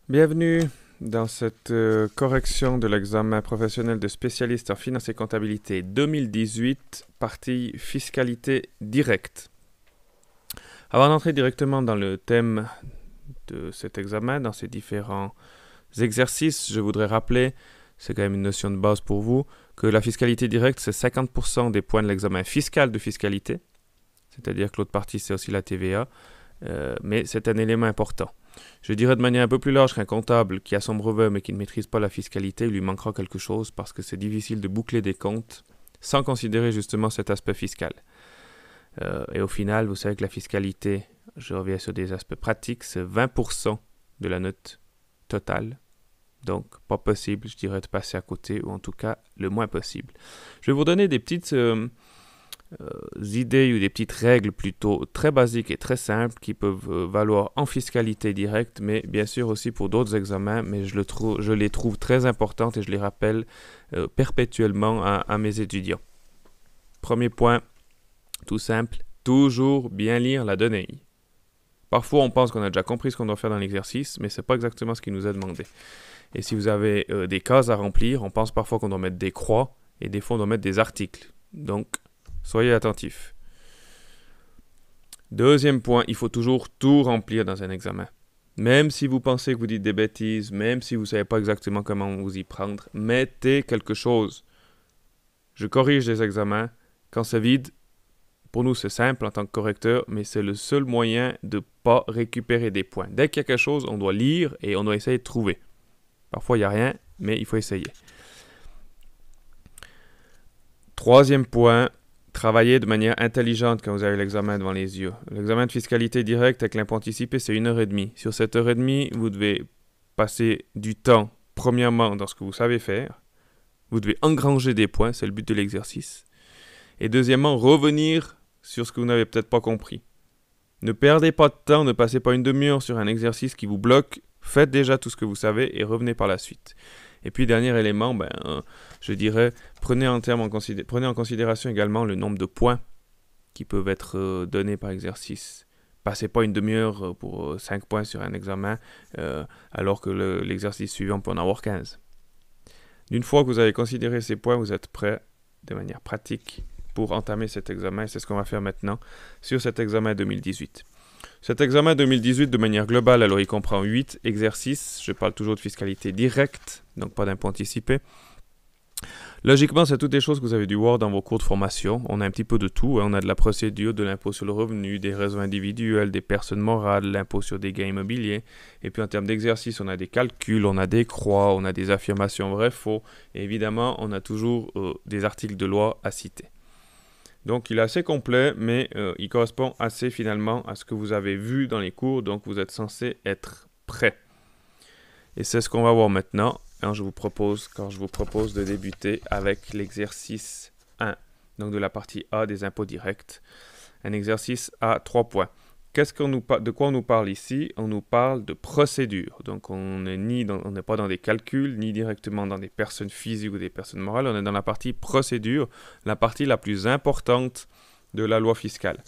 Bienvenue dans cette correction de l'examen professionnel de spécialiste en finance et comptabilité 2018, partie fiscalité directe. Avant d'entrer directement dans le thème de cet examen, dans ces différents exercices, je voudrais rappeler, c'est quand même une notion de base pour vous, que la fiscalité directe, c'est 50% des points de l'examen fiscal de fiscalité, c'est-à-dire que l'autre partie, c'est aussi la TVA, mais c'est un élément important. Je dirais de manière un peu plus large qu'un comptable qui a son brevet mais qui ne maîtrise pas la fiscalité, il lui manquera quelque chose parce que c'est difficile de boucler des comptes sans considérer justement cet aspect fiscal. Et au final, vous savez que la fiscalité, je reviens sur des aspects pratiques, c'est 20% de la note totale. Donc, pas possible, je dirais, de passer à côté, ou en tout cas, le moins possible. Je vais vous donner des petites idées ou des petites règles plutôt très basiques et très simples qui peuvent valoir en fiscalité directe, mais bien sûr aussi pour d'autres examens, mais je les trouve très importantes et je les rappelle perpétuellement à mes étudiants. Premier point, tout simple, toujours bien lire la donnée. Parfois, on pense qu'on a déjà compris ce qu'on doit faire dans l'exercice, mais ce n'est pas exactement ce qui nous est demandé. Et si vous avez des cases à remplir, on pense parfois qu'on doit mettre des croix et des fois on doit mettre des articles. Donc, soyez attentifs. Deuxième point, il faut toujours tout remplir dans un examen. Même si vous pensez que vous dites des bêtises, même si vous ne savez pas exactement comment vous y prendre, mettez quelque chose. Je corrige les examens. Quand c'est vide, pour nous c'est simple en tant que correcteur, mais c'est le seul moyen de ne pas récupérer des points. Dès qu'il y a quelque chose, on doit lire et on doit essayer de trouver. Parfois il n'y a rien, mais il faut essayer. Troisième point, travaillez de manière intelligente quand vous avez l'examen devant les yeux. L'examen de fiscalité directe avec l'impôt anticipé, c'est 1h30. Sur cette heure et demie, vous devez passer du temps, premièrement, dans ce que vous savez faire. Vous devez engranger des points, c'est le but de l'exercice. Et deuxièmement, revenir sur ce que vous n'avez peut-être pas compris. Ne perdez pas de temps, ne passez pas une demi-heure sur un exercice qui vous bloque. Faites déjà tout ce que vous savez et revenez par la suite. Et puis, dernier élément, je dirais, prenez en considération également le nombre de points qui peuvent être donnés par exercice. Passez pas une demi-heure pour 5 points sur un examen, alors que l'exercice suivant peut en avoir 15. Une fois que vous avez considéré ces points, vous êtes prêt de manière pratique pour entamer cet examen. C'est ce qu'on va faire maintenant sur cet examen 2018. Cet examen 2018, de manière globale, alors il comprend 8 exercices. Je parle toujours de fiscalité directe, donc pas d'impôt anticipé. Logiquement, c'est toutes des choses que vous avez dû voir dans vos cours de formation. On a un petit peu de tout. On a de la procédure, de l'impôt sur le revenu, des réseaux individuels, des personnes morales, l'impôt sur des gains immobiliers. Et puis en termes d'exercice, on a des calculs, on a des croix, on a des affirmations vraies-faux. Et évidemment, on a toujours des articles de loi à citer. Donc, il est assez complet, mais il correspond assez finalement à ce que vous avez vu dans les cours. Donc, vous êtes censé être prêt. Et c'est ce qu'on va voir maintenant quand je vous propose de débuter avec l'exercice 1, donc de la partie A des impôts directs. Un exercice à 3 points. De quoi on nous parle ici? On nous parle de procédure. Donc, on n'est pas dans des calculs, ni directement dans des personnes physiques ou des personnes morales. On est dans la partie procédure, la partie la plus importante de la loi fiscale.